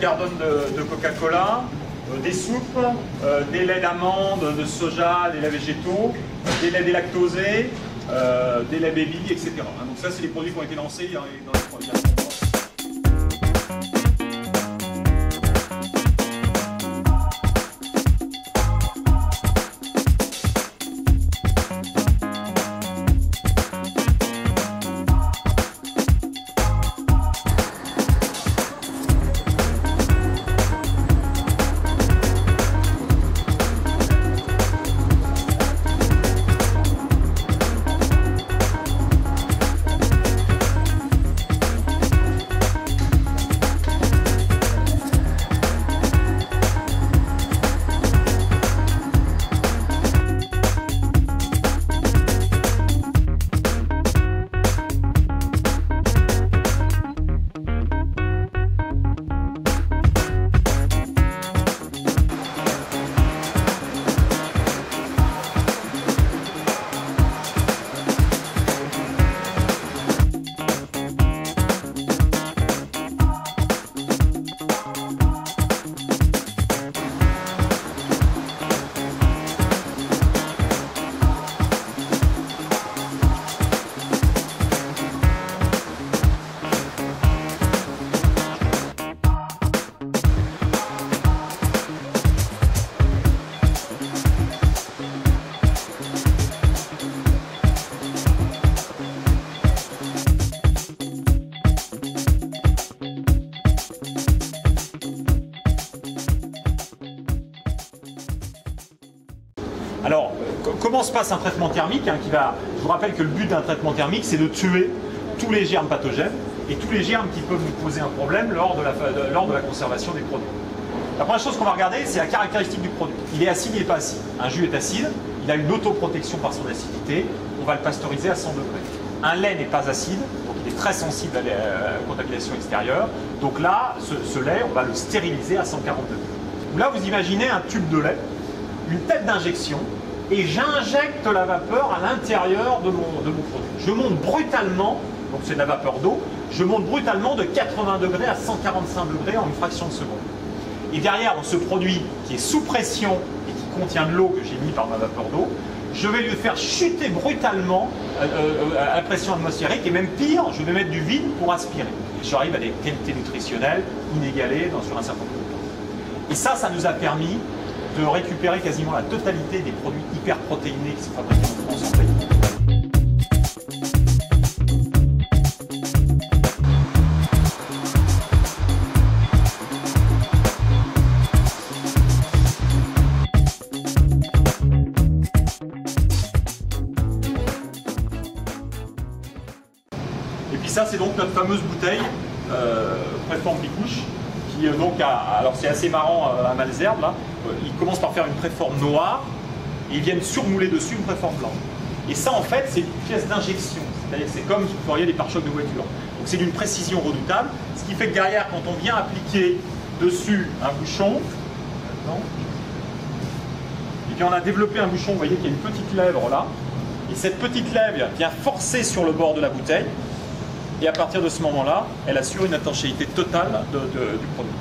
carbone de Coca-Cola, des soupes, des laits d'amande, de soja, des laits végétaux, des laits délactosés, des laits baby, etc. Donc ça, c'est les produits qui ont été lancés dans les produits. Alors, comment se passe un traitement thermique Je vous rappelle que le but d'un traitement thermique, c'est de tuer tous les germes pathogènes et tous les germes qui peuvent nous poser un problème lors de la conservation des produits. La première chose qu'on va regarder, c'est la caractéristique du produit. Il est acide, il n'est pas acide. Un jus est acide, il a une autoprotection par son acidité, on va le pasteuriser à 100 degrés. Un lait n'est pas acide, donc il est très sensible à la contamination extérieure. Donc là, ce lait, on va le stériliser à 140 degrés. Là, vous imaginez un tube de lait, une tête d'injection, et j'injecte la vapeur à l'intérieur de mon produit. Je monte brutalement, donc c'est de la vapeur d'eau, je monte brutalement de 80 degrés à 145 degrés en une fraction de seconde. Et derrière, dans ce produit qui est sous pression et qui contient de l'eau que j'ai mis par ma vapeur d'eau, je vais lui faire chuter brutalement à la pression atmosphérique, et même pire, je vais mettre du vide pour aspirer. Et j'arrive à des qualités nutritionnelles inégalées sur un certain nombre de temps. Et ça nous a permis de récupérer quasiment la totalité des produits hyper protéinés qui sont fabriqués en France en fait. Et puis ça, c'est donc notre fameuse bouteille préforme bicouche. Donc alors c'est assez marrant à Malesherbes, là, ils commencent par faire une préforme noire et ils viennent surmouler dessus une préforme blanche. Et ça en fait c'est une pièce d'injection, c'est-à-dire c'est comme si vous feriez des pare-chocs de voiture. Donc c'est d'une précision redoutable, ce qui fait que derrière quand on vient appliquer dessus un bouchon, et puis on a développé un bouchon, vous voyez qu'il y a une petite lèvre là, et cette petite lèvre vient forcer sur le bord de la bouteille. Et à partir de ce moment-là, elle assure une étanchéité totale du produit.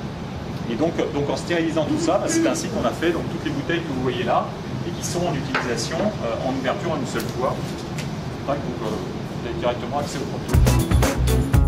Et donc en stérilisant tout ça, c'est ainsi qu'on a fait toutes les bouteilles que vous voyez là et qui sont en utilisation en ouverture une seule fois. Donc vous avez directement accès au produit.